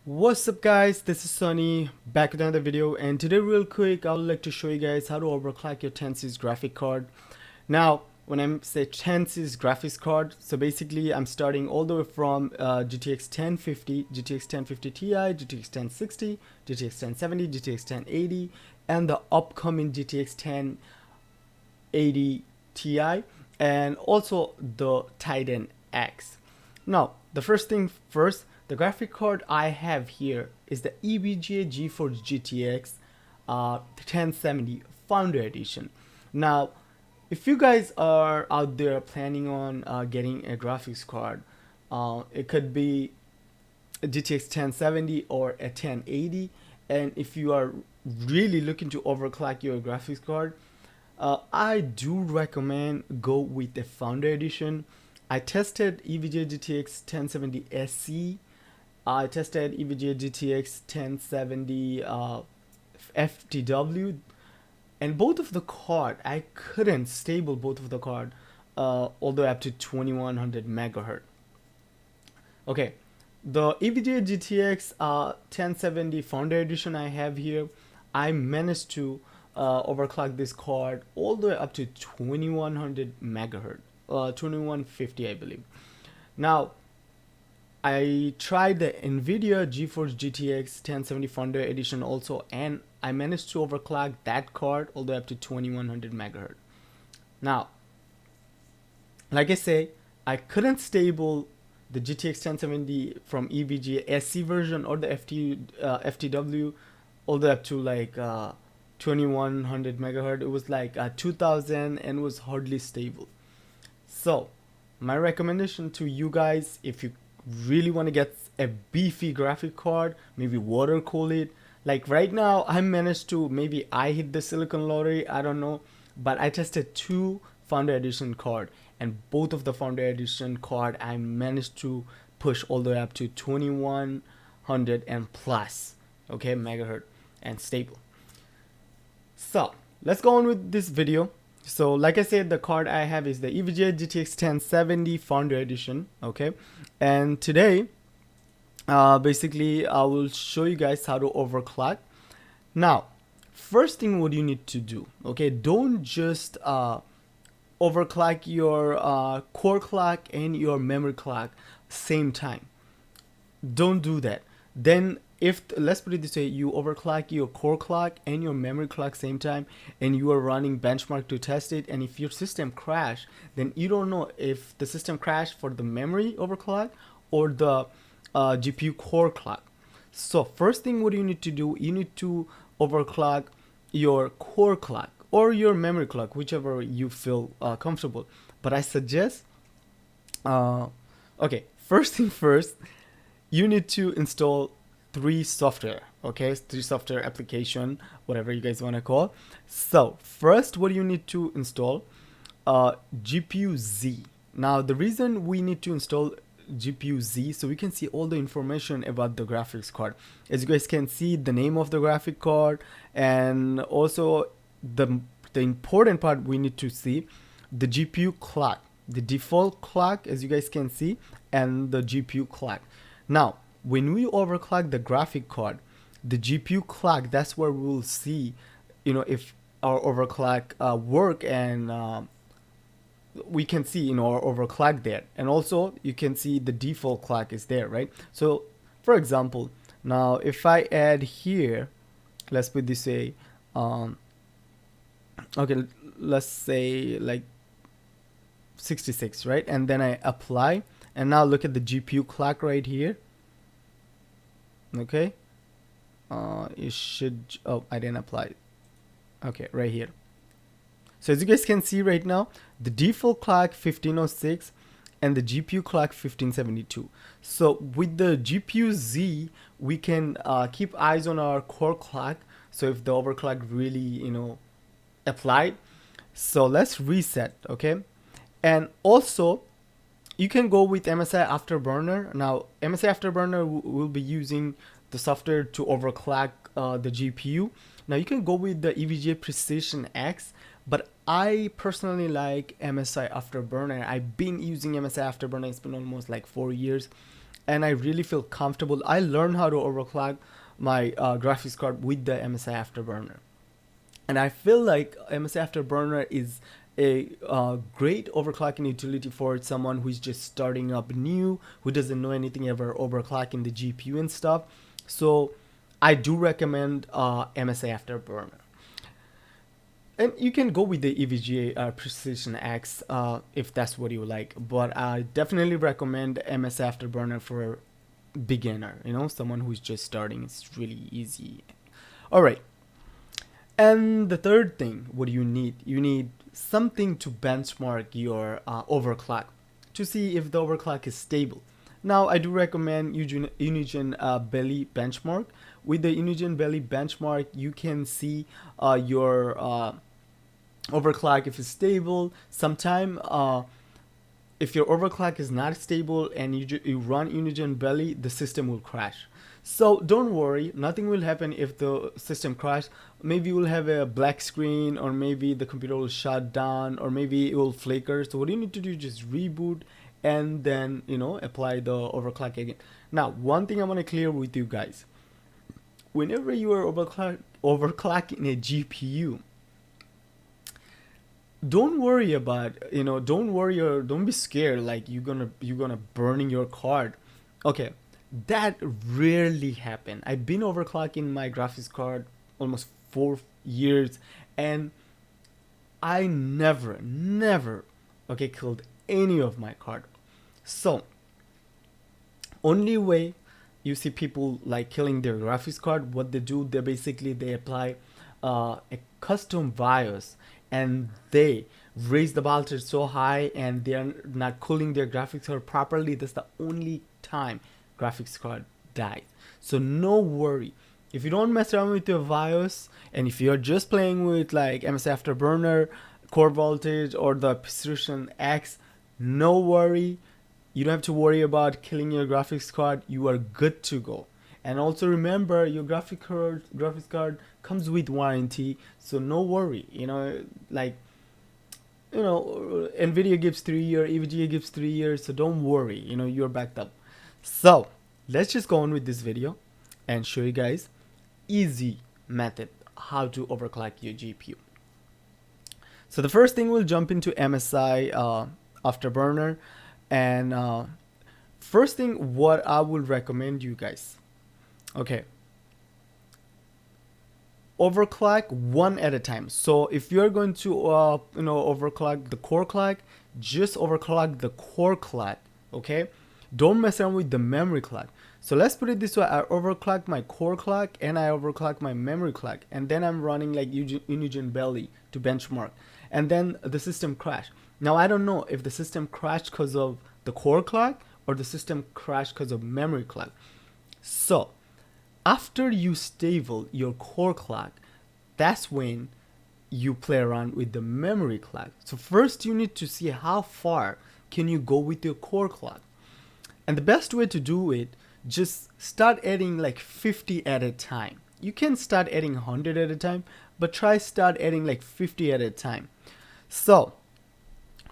What's up guys, this is Sunny back with another video, and today real quick I would like to show you guys how to overclock your 10 series graphic card. Now when I say 10 series graphics card, so basically I'm starting all the way from GTX 1050, GTX 1050 Ti, GTX 1060, GTX 1070, GTX 1080 and the upcoming GTX 1080 Ti and also the Titan X. Now the first thing first, the graphic card I have here is the EVGA GeForce GTX 1070 Founder Edition. Now, if you guys are out there planning on getting a graphics card, it could be a GTX 1070 or a 1080. And if you are really looking to overclock your graphics card, I do recommend go with the Founder Edition. I tested EVGA GTX 1070 SC. I tested EVGA GTX 1070 FTW, and both of the card I couldn't stable both of the card all the way up to 2100 megahertz. Okay, the EVGA GTX 1070 Founder Edition I have here, I managed to overclock this card all the way up to 2100 megahertz, 2150 I believe. Now I tried the NVIDIA GeForce GTX 1070 Founder Edition also, and I managed to overclock that card all the way up to 2100 megahertz. Now, like I say, I couldn't stable the GTX 1070 from EVGA SC version or the FTW all the way up to like 2100 megahertz. It was like 2000 and was hardly stable. So, my recommendation to you guys, if you really want to get a beefy graphic card, maybe water cool it, like right now I managed to, maybe I hit the silicon lottery, I don't know, but I tested two Founder Edition card, and both of the Founder Edition card I managed to push all the way up to 2100 and plus, okay, megahertz and stable. So let's go on with this video. So like I said, the card I have is the EVGA GTX 1070 Founder Edition, okay, and today basically I will show you guys how to overclock. Now first thing what you need to do, okay, don't just overclock your core clock and your memory clock same time. Don't do that. Then if, let's put it this way, you overclock your core clock and your memory clock same time, and you are running benchmark to test it, and if your system crash, then you don't know if the system crashed for the memory overclock or the GPU core clock. So first thing what you need to do, you need to overclock your core clock or your memory clock, whichever you feel comfortable. But I suggest okay, first thing first, you need to install three software, okay, three software application, whatever you guys want to call. So first what you need to install, GPU Z. Now the reason we need to install GPU Z, so we can see all the information about the graphics card. As you guys can see, the name of the graphic card, and also the important part we need to see, the GPU clock, the default clock, as you guys can see, and the GPU clock. Now when we overclock the graphic card, the GPU clock, that's where we will see, you know, if our overclock work, and we can see, you know, our overclock there, and also you can see the default clock is there, right? So for example, now if I add here, let's put this way, okay, let's say like 66, right? And then I apply, and now look at the GPU clock right here. Okay, it should, oh, I didn't apply. Okay, right here. So as you guys can see right now, the default clock 1506 and the GPU clock 1572. So with the GPU Z, we can keep eyes on our core clock, so if the overclock really, you know, applied. So let's reset, okay, and also you can go with Msi Afterburner. Now Msi Afterburner will be using the software to overclock the GPU. Now you can go with the EVGA Precision X, but I personally like MSI Afterburner. I've been using MSI Afterburner, it's been almost like 4 years, and I really feel comfortable. I learned how to overclock my graphics card with the MSI Afterburner, and I feel like Msi Afterburner is a great overclocking utility for someone who's just starting up new, who doesn't know anything about overclocking the GPU and stuff. So I do recommend Msi Afterburner. And you can go with the EVGA Precision X if that's what you like. But I definitely recommend Msi Afterburner for a beginner, you know, someone who's just starting. It's really easy. All right. And the third thing, what do you need? You need something to benchmark your overclock to see if the overclock is stable. Now, I do recommend Unigine Belly benchmark. With the Unigine Belly benchmark, you can see your overclock if it's stable. Sometime if your overclock is not stable and you run Unigine Belly, the system will crash. So don't worry, nothing will happen if the system crashes. Maybe you will have a black screen, or maybe the computer will shut down, or maybe it will flicker. So what you need to do is just reboot and then, you know, apply the overclock again. Now, one thing I want to clear with you guys. Whenever you are overclocking a GPU, don't worry about, you know, don't worry or don't be scared like you're gonna burning your card. Okay, that rarely happen. I've been overclocking my graphics card almost 4 years, and I never okay killed any of my card. So only way you see people like killing their graphics card, what they do, they apply a custom BIOS, and they raise the voltage so high and they're not cooling their graphics card properly. That's the only time graphics card dies. So no worry, if you don't mess around with your BIOS, and if you're just playing with like Msi Afterburner, core voltage, or the Precision X, no worry, you don't have to worry about killing your graphics card. You are good to go. And also remember, your graphics card comes with warranty, so no worry. You know, like, you know, Nvidia gives 3 years, EVGA gives 3 years, so don't worry. You know, you're backed up. So let's just go on with this video and show you guys easy method how to overclock your GPU. So the first thing, we'll jump into MSI Afterburner, and first thing what I would recommend you guys, okay, overclock one at a time. So if you're going to you know, overclock the core clock, just overclock the core clock, okay? Don't mess around with the memory clock. So let's put it this way, I overclock my core clock and I overclock my memory clock, and then I'm running like Unigine Belly to benchmark, and then the system crashed. Now I don't know if the system crashed because of the core clock or the system crashed because of memory clock. So after you stable your core clock, that's when you play around with the memory clock. So first you need to see how far can you go with your core clock. And the best way to do it, just start adding like 50 at a time. You can start adding 100 at a time, but try start adding like 50 at a time. So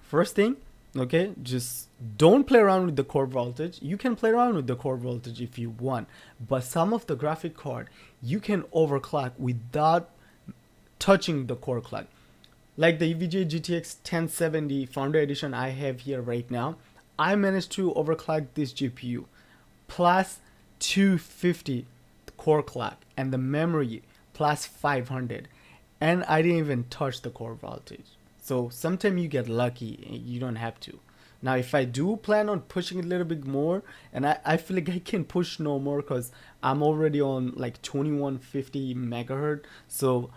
first thing, okay, just don't play around with the core voltage. You can play around with the core voltage if you want, but some of the graphic card you can overclock without touching the core clock. Like the EVGA GTX 1070 Founder Edition I have here right now, I managed to overclock this GPU plus 250 core clock and the memory plus 500, and I didn't even touch the core voltage. So sometimes you get lucky, you don't have to. Now if I do plan on pushing a little bit more, and I feel like I can push no more because I'm already on like 2150 megahertz, so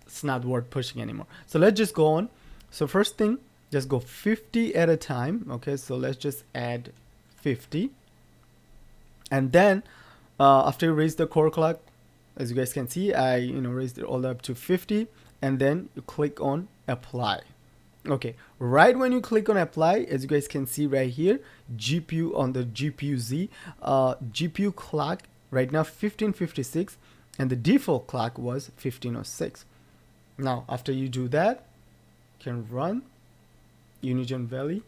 it's not worth pushing anymore. So let's just go on. So first thing, just go 50 at a time. Okay, so let's just add 50, and then after you raise the core clock, as you guys can see, I raised it all the way up to 50, and then you click on apply. Okay, right when you click on apply, as you guys can see right here, GPU on the GPU Z, GPU clock right now 1556, and the default clock was 1506. Now after you do that, you can run Unigine Belly.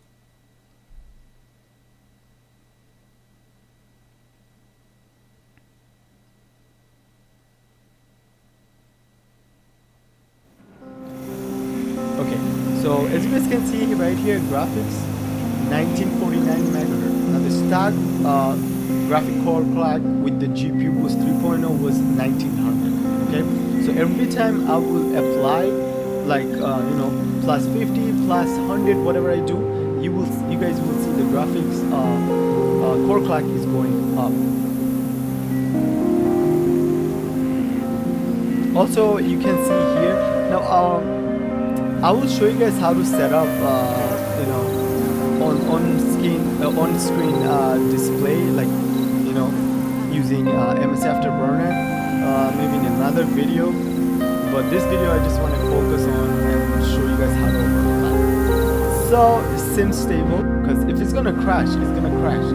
guys can see right here, graphics 1949 megahertz. Now the stock graphic core clock with the GPU boost 3.0 was 1900. Okay, so every time I will apply like plus 50, plus 100, whatever I do, you guys will see the graphics core clock is going up. Also, you can see here now. I will show you guys how to set up on screen display, like using Msi Afterburner, maybe in another video. But this video I just want to focus on and show you guys how to overclock. So it seems stable, because if it's gonna crash, it's gonna crash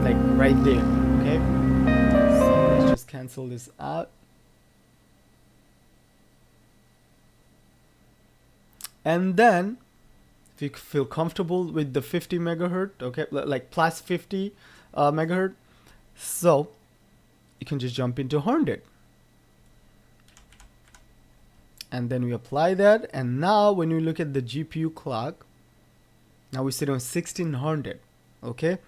like right there. Okay, so let's just cancel this out. And then if you feel comfortable with the 50 megahertz, okay, like plus 50 megahertz, so you can just jump into 100. And then we apply that, and now when you look at the GPU clock, now we sit on 1600, okay,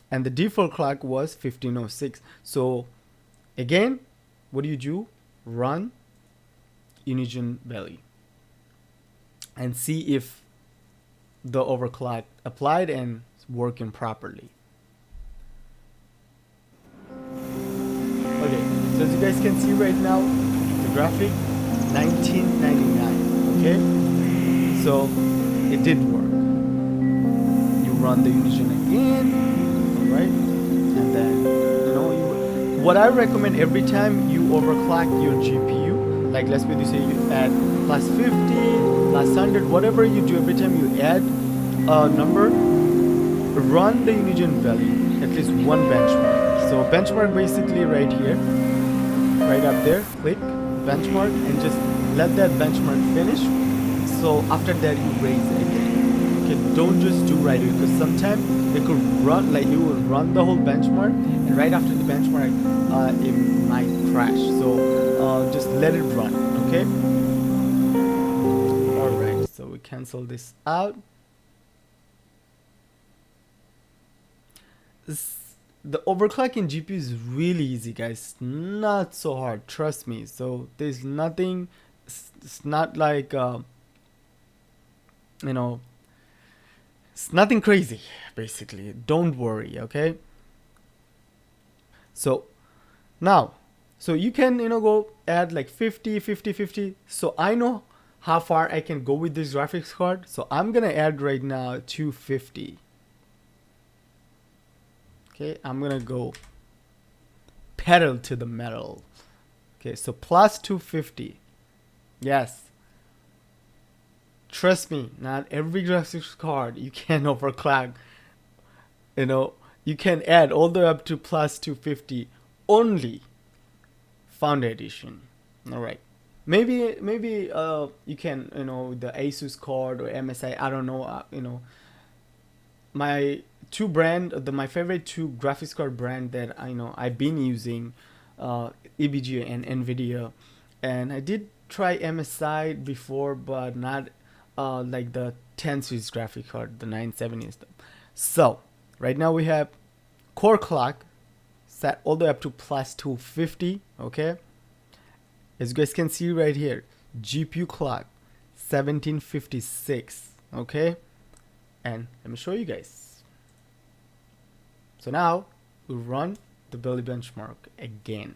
and the default clock was 1506. So again, what do? Run Unigine value and see if the overclock applied and working properly. Okay, so as you guys can see right now, the graphic 1999. Okay, so it did work. You run the Unigine again, alright, and then what I recommend every time you overclock your GPU, like let's say you add plus 50, plus 100, whatever you do, every time you add a number, run the Unigine value, at least one benchmark. So benchmark basically right here, right up there, click benchmark and just let that benchmark finish. So after that you raise it again. Okay, don't just do right away, because sometimes it could run, like you will run the whole benchmark, and right after the benchmark it might crash. So just let it run. Okay, alright, so we cancel this out. The overclocking GPU is really easy, guys. Not so hard, trust me. So there's nothing, it's not like it's nothing crazy, basically. Don't worry, okay? So now, so you can go add like 50, 50, 50. So I know how far I can go with this graphics card. So I'm gonna add right now 250. Okay, I'm gonna go pedal to the metal. Okay, so plus 250. Yes. Trust me, not every graphics card you can overclock. You can add all the way up to plus 250 only Founder Edition. Alright. Maybe you can, the Asus card or MSI, I don't know, my favorite two graphics card brand that I've been using, EVGA and Nvidia, and I did try MSI before, but not like the 10 series graphic card, the 970 and stuff. So right now we have core clock set all the way up to plus 250. Okay, as you guys can see right here, GPU clock 1756. Okay, and let me show you guys. So now we run the Belly benchmark again.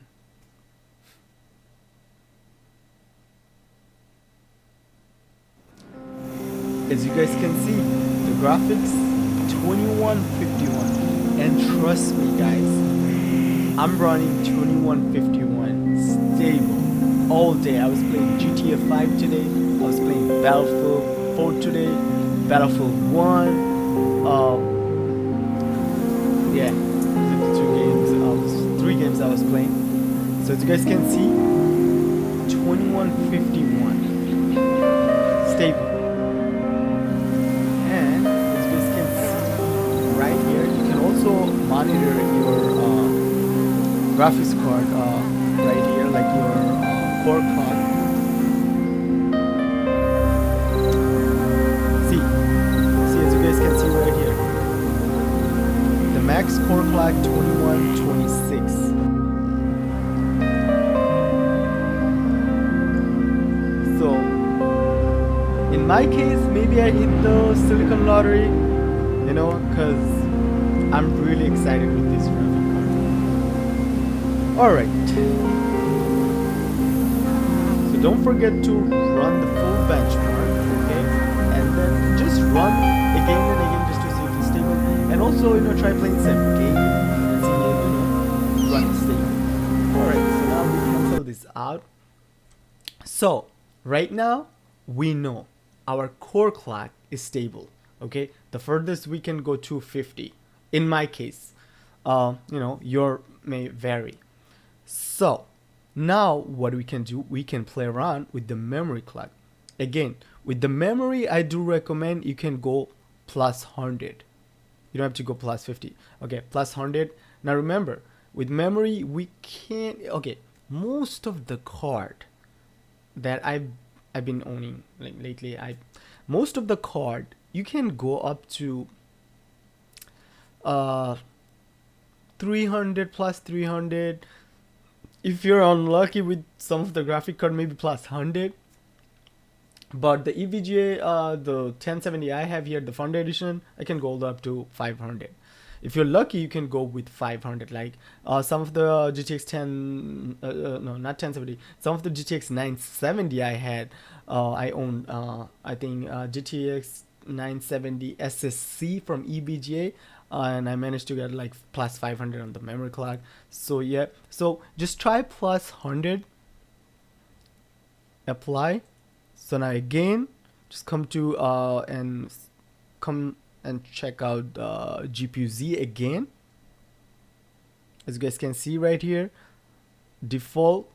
As you guys can see, the graphics 2151, and trust me guys, I'm running 2151 stable all day. I was playing GTA 5 today, I was playing Battlefield 4 today, Battlefield 1, yeah, the 3 games I was playing. So as you guys can see, 2151 stable. And as you guys can see right here, you can also monitor your graphics card right here, like your core card. See, GTX core clock 2126. So in my case, maybe I hit the silicon lottery, you know, because I'm really excited with this graphic card. Alright. So don't forget to run the full benchmark, okay? And then just run again and again just to see if it's stable. And also, you know, try playing some game and see if, you know, run stable. Alright, so now we cancel this out. So right now we know our core clock is stable. Okay, the furthest we can go 250 in my case. You know, your may vary. So now what we can do, we can play around with the memory clock. Again, with the memory, I do recommend you can go plus 100. You don't have to go plus 50. Okay, plus 100. Now remember, with memory we can't. Okay, most of the card that I've been owning like lately, most of the card you can go up to 300 plus 300. If you're unlucky with some of the graphic card, maybe plus 100. But the EVGA, the 1070 I have here, the Foundry Edition, I can go all the way up to 500. If you're lucky, you can go with 500. Like some of the GTX 10, no, not 1070. Some of the GTX 970 I had, I owned. I think GTX 970 SSC from EVGA, and I managed to get like plus 500 on the memory clock. So yeah, so just try plus 100. Apply. So now again, just come to and check out GPU Z again. As you guys can see right here, default,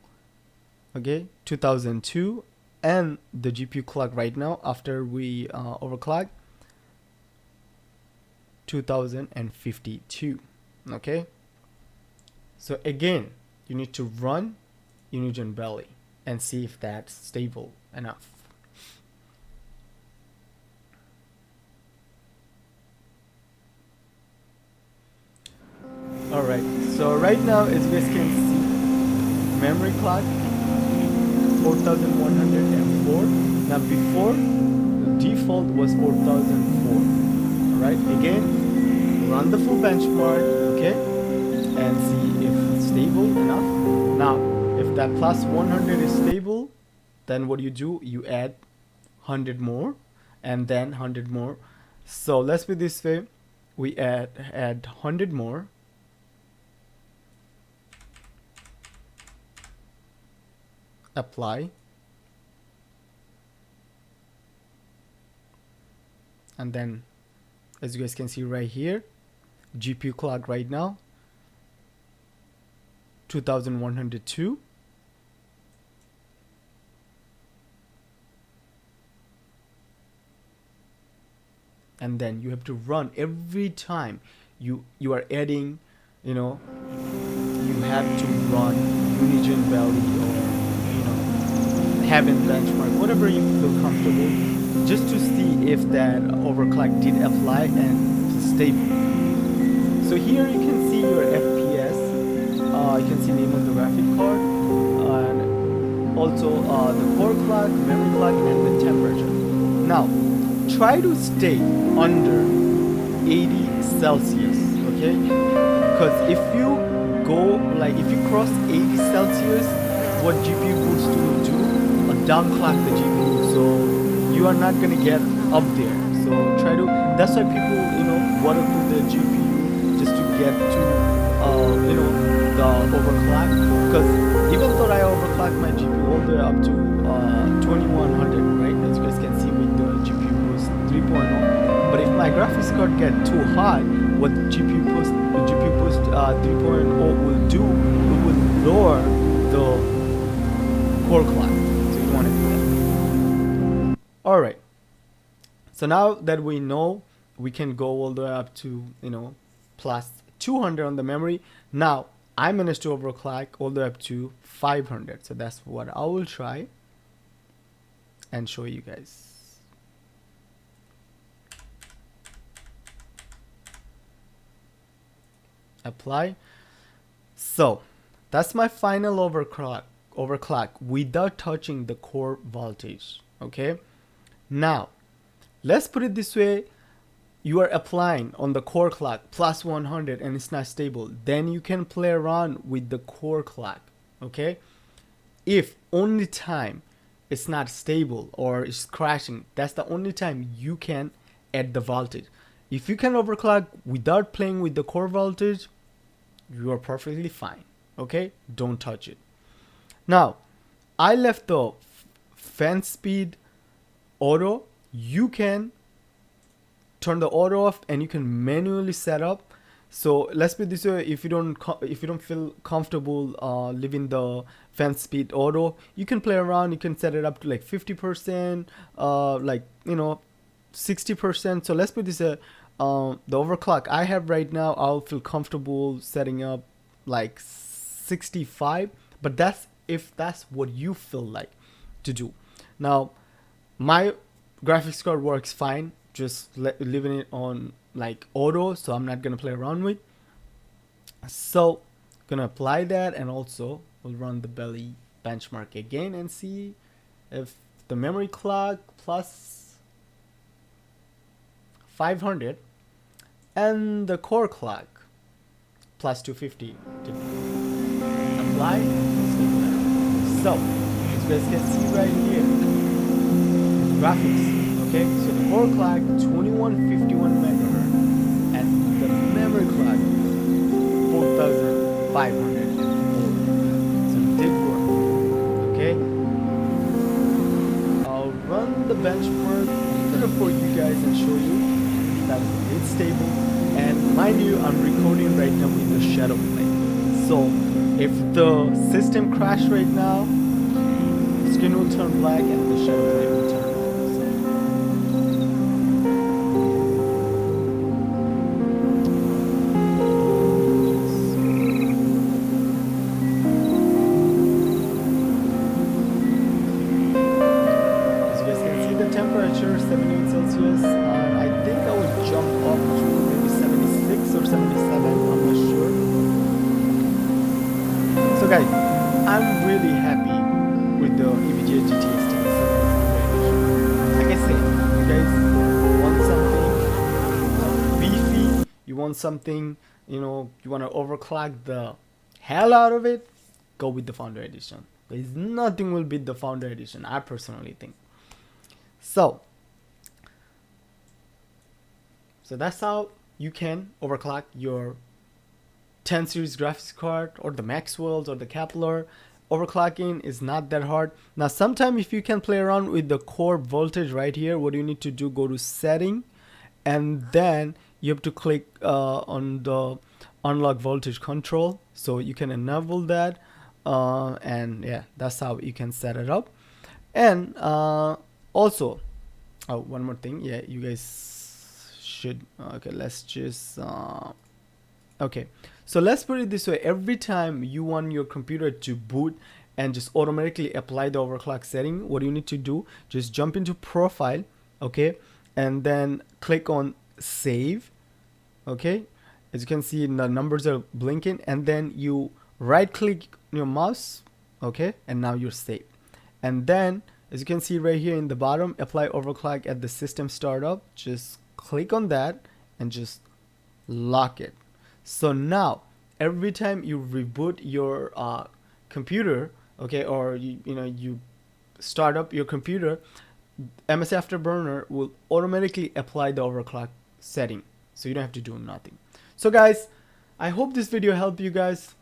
okay, 2002, and the GPU clock right now after we overclock 2052. Okay, so again, you need to run Unigine Belly and see if that's stable enough. Alright, so right now, as you guys can see, memory clock 4104. Now before, the default was 4004. Alright, again, run the full benchmark, okay, and see if it's stable enough. Now, if that plus 100 is stable, then what do? You add 100 more, and then 100 more. So let's put this way, we add 100 more. Apply, and then as you guys can see right here, GPU clock right now 2102. And then you have to run every time you are adding, you know, you have to run Unigine Belly or Heaven benchmark, whatever you feel comfortable, just to see if that overclock did apply and it's stable. So here you can see your FPS, you can see name of the graphic card, and also the core clock, memory clock, and the temperature. Now try to stay under 80 Celsius, okay? Because if you go, like if you cross 80 Celsius, what GPU boost will do? Downclock the GPU, so you are not gonna get up there. So try to. That's why people, you know, water cool the GPU just to get to, you know, the overclock. Because even though I overclock my GPU all the way up to 2100, right? As you guys can see with the GPU boost 3.0. But if my graphics card get too high, what GPU boost 3.0 will do? It will lower the core clock. Alright, so now that we know we can go all the way up to, you know, plus 200 on the memory, now I managed to overclock all the way up to 500. So that's what I will try and show you guys. apply. So that's my final overclock without touching the core voltage. Okay, now let's put it this way. You are applying on the core clock plus 100 and it's not stable, then you can play around with the core clock. Okay, if only time it's not stable or it's crashing, that's the only time you can add the voltage. If you can overclock without playing with the core voltage, you are perfectly fine. Okay, don't touch it. Now I left the fan speed auto. You can turn the auto off and you can manually set up. So let's put this way, if you don't feel comfortable leaving the fan speed auto, you can play around. You can set it up to like 50%, like 60%. So let's put this the overclock I have right now, I'll feel comfortable setting up like 65, but that's if that's what you feel like to do. Now my graphics card works fine, just leaving it on like auto, so I'm not gonna play around with. So gonna apply that, and also we'll run the belly benchmark again and see if the memory clock plus 500 and the core clock plus 250 did apply. So as you guys can see right here, graphics. Okay, so the core clock 2151 megahertz and the memory clock 4500. So it did work. Okay, I'll run the benchmark for you guys and show you that it's stable. And mind you, I'm recording right now with the shadow play. So if the system crashes right now, the screen will turn black and the shadow play will turn. Temperature 78 Celsius. I think I would jump up to maybe 76 or 77. I'm not sure. So guys, I'm really happy with the EVGA GTX 1070. Like I said, you guys want something beefy, you want something, you want to overclock the hell out of it, go with the Founder Edition. There's nothing will beat the Founder Edition, I personally think. So that's how you can overclock your 10 series graphics card or the Maxwell's or the Kepler. Overclocking is not that hard. Now sometime if you can play around with the core voltage right here, what you need to do, go to setting, and then you have to click on the unlock voltage control, so you can enable that, and yeah, that's how you can set it up. And also, oh, one more thing, yeah, you guys should, okay, let's just okay, so let's put it this way. Every time you want your computer to boot and just automatically apply the overclock setting, what you need to do, just jump into profile, okay, and then click on save. Okay, as you can see, the numbers are blinking, and then you right click your mouse, okay, and now you're saved. And then as you can see right here in the bottom, apply overclock at the system startup, just click on that and just lock it. So now every time you reboot your computer, okay, or you start up your computer, Msi Afterburner will automatically apply the overclock setting, so you don't have to do nothing. So guys, I hope this video helped you guys.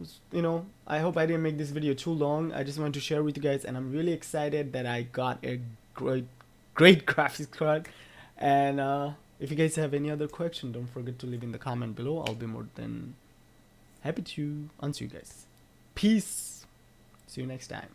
I hope I didn't make this video too long. I just wanted to share with you guys, and I'm really excited that I got a great graphics card. And if you guys have any other question, don't forget to leave in the comment below. I'll be more than happy to answer you guys. Peace. See you next time.